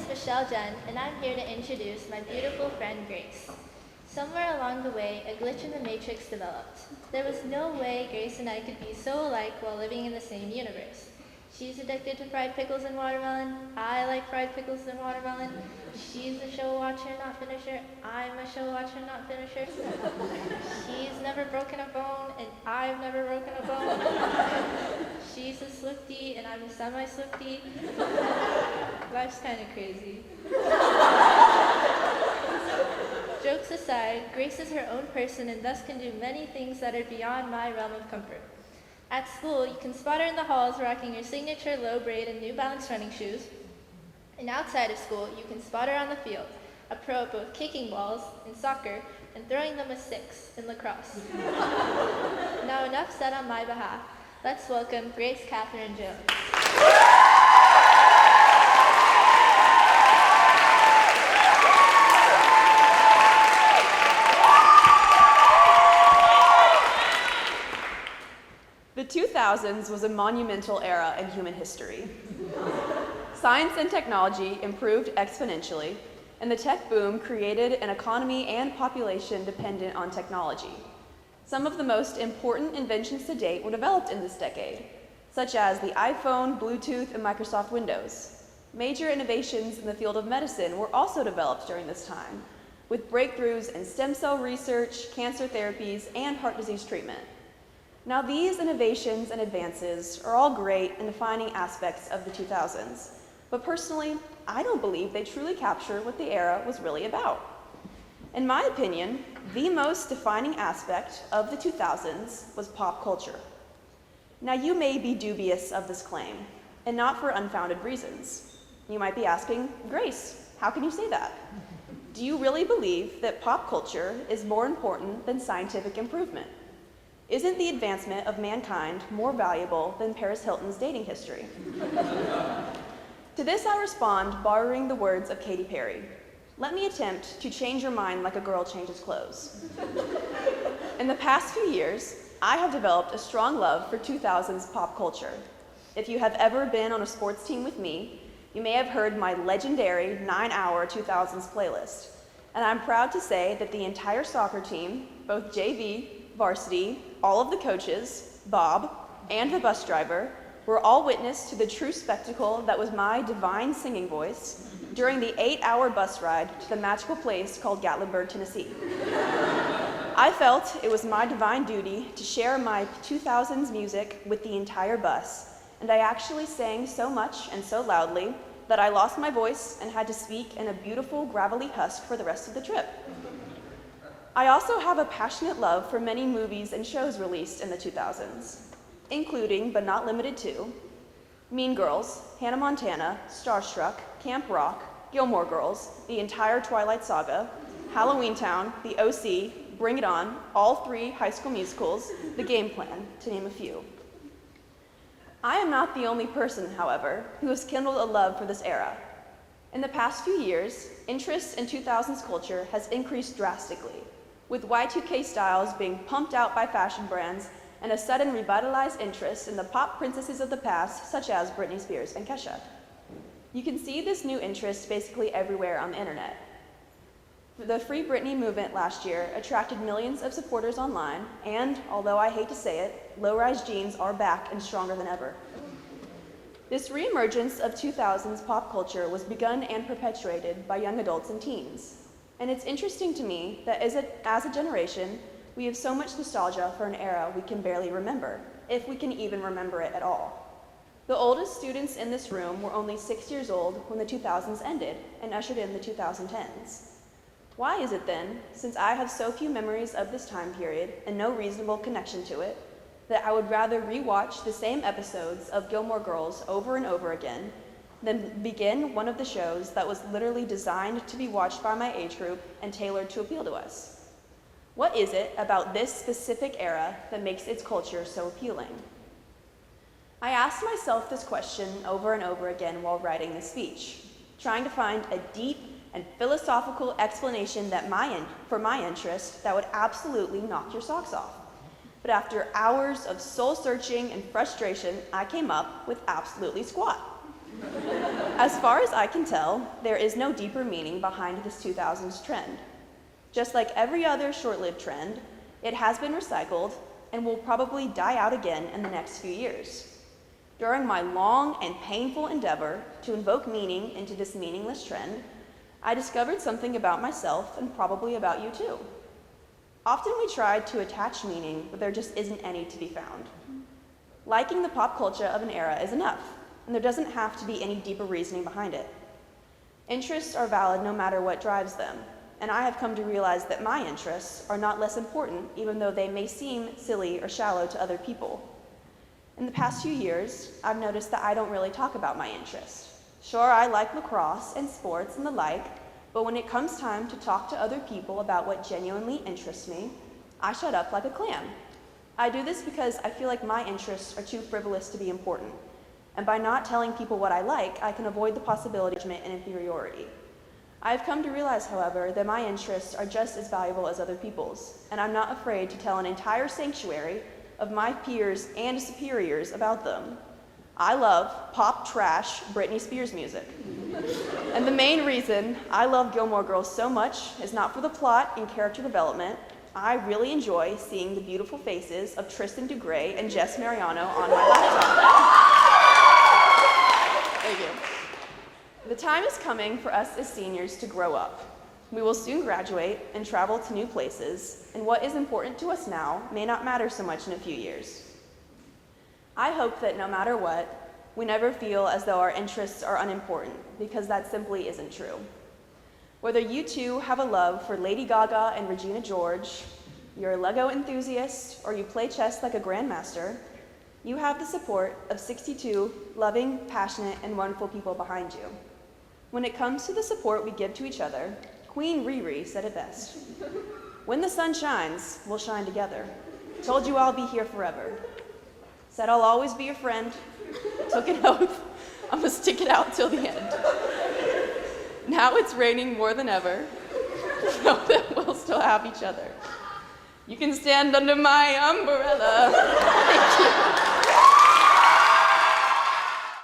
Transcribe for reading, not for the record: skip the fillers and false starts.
Michelle Jen, and I'm here to introduce my beautiful friend Grace. Somewhere along the way, a glitch in the matrix developed. There was no way Grace and I could be so alike while living in the same universe. She's addicted to fried pickles and watermelon. I like fried pickles and watermelon. She's a show watcher, not finisher. I'm a show watcher, not finisher. She's never broken a bone, and I've never broken a bone. She's a Swiftie, and I'm a semi-Swiftie. Life's kind of crazy. Jokes aside, Grace is her own person and thus can do many things that are beyond my realm of comfort. At school, you can spot her in the halls rocking her signature low braid and New Balance running shoes. And outside of school, you can spot her on the field, a pro at both kicking balls in soccer and throwing them with sticks in lacrosse. Now enough said on my behalf. Let's welcome Grace Catherine Jones. The 2000s was a monumental era in human history. Science and technology improved exponentially, and the tech boom created an economy and population dependent on technology. Some of the most important inventions to date were developed in this decade, such as the iPhone, Bluetooth, and Microsoft Windows. Major innovations in the field of medicine were also developed during this time, with breakthroughs in stem cell research, cancer therapies, and heart disease treatment. Now, these innovations and advances are all great in defining aspects of the 2000s, but personally, I don't believe they truly capture what the era was really about. In my opinion, the most defining aspect of the 2000s was pop culture. Now, you may be dubious of this claim, and not for unfounded reasons. You might be asking, Grace, how can you say that? Do you really believe that pop culture is more important than scientific improvement? Isn't the advancement of mankind more valuable than Paris Hilton's dating history? To this I respond borrowing the words of Katy Perry. Let me attempt to change your mind like a girl changes clothes. In the past few years, I have developed a strong love for 2000s pop culture. If you have ever been on a sports team with me, you may have heard my legendary 9-hour 2000s playlist. And I'm proud to say that the entire soccer team, both JV, varsity, all of the coaches, Bob, and the bus driver were all witness to the true spectacle that was my divine singing voice during the 8-hour bus ride to the magical place called Gatlinburg, Tennessee. I felt it was my divine duty to share my 2000s music with the entire bus, and I actually sang so much and so loudly that I lost my voice and had to speak in a beautiful gravelly husk for the rest of the trip. I also have a passionate love for many movies and shows released in the 2000s, including, but not limited to, Mean Girls, Hannah Montana, Starstruck, Camp Rock, Gilmore Girls, the entire Twilight Saga, Halloween Town, The OC, Bring It On, all 3 High School Musicals, The Game Plan, to name a few. I am not the only person, however, who has kindled a love for this era. In the past few years, interest in 2000s culture has increased drastically, with Y2K styles being pumped out by fashion brands and a sudden revitalized interest in the pop princesses of the past, such as Britney Spears and Kesha. You can see this new interest basically everywhere on the internet. The Free Britney movement last year attracted millions of supporters online, and although I hate to say it, low-rise jeans are back and stronger than ever. This reemergence of 2000s pop culture was begun and perpetuated by young adults and teens. And it's interesting to me that as a generation, we have so much nostalgia for an era we can barely remember, if we can even remember it at all. The oldest students in this room were only 6 years old when the 2000s ended and ushered in the 2010s. Why is it then, since I have so few memories of this time period and no reasonable connection to it, that I would rather rewatch the same episodes of Gilmore Girls over and over again than begin one of the shows that was literally designed to be watched by my age group and tailored to appeal to us? What is it about this specific era that makes its culture so appealing? I asked myself this question over and over again while writing this speech, trying to find a deep and philosophical explanation for my interest that would absolutely knock your socks off. But after hours of soul-searching and frustration, I came up with absolutely squat. As far as I can tell, there is no deeper meaning behind this 2000s trend. Just like every other short-lived trend, it has been recycled and will probably die out again in the next few years. During my long and painful endeavor to invoke meaning into this meaningless trend, I discovered something about myself and probably about you too. Often we try to attach meaning, but there just isn't any to be found. Liking the pop culture of an era is enough, and there doesn't have to be any deeper reasoning behind it. Interests are valid no matter what drives them, and I have come to realize that my interests are not less important, even though they may seem silly or shallow to other people. In the past few years, I've noticed that I don't really talk about my interests. Sure, I like lacrosse and sports and the like, but when it comes time to talk to other people about what genuinely interests me, I shut up like a clam. I do this because I feel like my interests are too frivolous to be important, and by not telling people what I like, I can avoid the possibility of judgment and inferiority. I've come to realize, however, that my interests are just as valuable as other people's, and I'm not afraid to tell an entire sanctuary of my peers and superiors about them. I love pop trash Britney Spears music. And the main reason I love Gilmore Girls so much is not for the plot and character development. I really enjoy seeing the beautiful faces of Tristan DeGray and Jess Mariano on my laptop. Thank you. The time is coming for us as seniors to grow up. We will soon graduate and travel to new places, and what is important to us now may not matter so much in a few years. I hope that no matter what, we never feel as though our interests are unimportant, because that simply isn't true. Whether you too have a love for Lady Gaga and Regina George, you're a Lego enthusiast, or you play chess like a grandmaster, you have the support of 62 loving, passionate, and wonderful people behind you. When it comes to the support we give to each other, Queen Riri said it best. When the sun shines, we'll shine together. Told you I'll be here forever. Said I'll always be your friend. Took an oath. I'm gonna stick it out till the end. Now it's raining more than ever. Know that we'll still have each other. You can stand under my umbrella. Thank you.